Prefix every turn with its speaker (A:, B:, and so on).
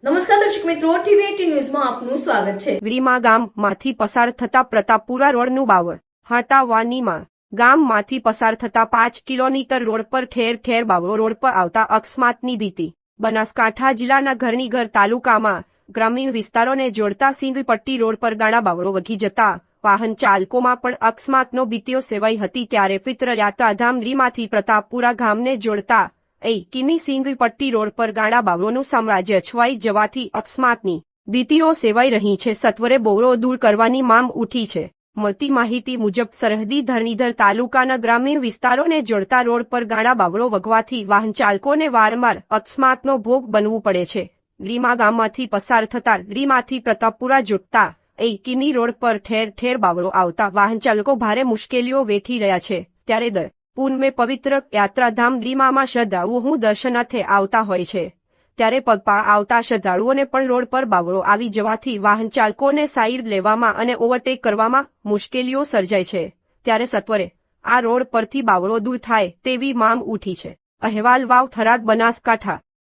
A: નમસ્કાર દર્શક મિત્રો, ટીવી18 ન્યૂઝમાં આપનું સ્વાગત છે।
B: વીડીમાં ગામમાંથી પસાર થતા પ્રતાપપુરા રોડનું બાવળ હાટાવાનીમાં ગામમાંથી પસાર થતા 5 કિલોમીટર રોડ પર ઠેર ઠેર બાવળો રોડ પર આવતા અકસ્માતની ભીતિ। બનાસકાંઠા જિલ્લાના ઘરણીઘર તાલુકામાં ગ્રામીણ વિસ્તારોને જોડતા સિંગપટ્ટી રોડ પર ગાડા બાવળો વધી જતા વાહન ચાલકોમાં પણ અકસ્માતનો ભીતિઓ સેવાઈ હતી। ત્યારે પિત્ર યાત્રાધામ વીડીમાંથી પ્રતાપપુરા ગામને જોડતા કિમી સિંગપટ્ટી રોડ પર ગાડા બાવળોનું સામ્રાજ્ય છવાઈ જવાથી અકસ્માતની ભીતિઓ સેવાઈ રહી છે। સત્વરે બાવળો દૂર કરવાની માંગ ઉઠી છે। મળતી માહિતી મુજબ સરહદી ધરણીધર તાલુકાના ગ્રામીણ વિસ્તારોને જોડતા રોડ પર ગાડા બાવળો વગવાથી વાહન ચાલકોને વારંવાર અકસ્માતનો ભોગ બનવું પડે છે। વીડીમાં ગામમાંથી પસાર થતા વીડીમાંથી પ્રતાપપુરા જોડતા કિમી રોડ પર ઠેર ઠેર બાવળો આવતા વાહન ચાલકો ભારે મુશ્કેલીઓ વેઠી રહ્યા છે। ત્યારે દર પૂનમે પવિત્ર યાત્રાધામ વીડીમાં શ્રદ્ધાળુઓ દર્શનાર્થે આવતા હોય છે। ત્યારે પગપાળા આવતા શ્રદ્ધાળુઓને પણ રોડ પર બાવળો આવી જવાથી વાહન ચાલકોને સાઈડ લેવામાં અને ઓવરટેક કરવામાં મુશ્કેલીઓ સર્જાય છે। ત્યારે સત્વરે આ રોડ પરથી બાવળો દૂર થાય તેવી માંગ ઉઠી છે। અહેવાલ વાવ થરાદ બનાસકાંઠા।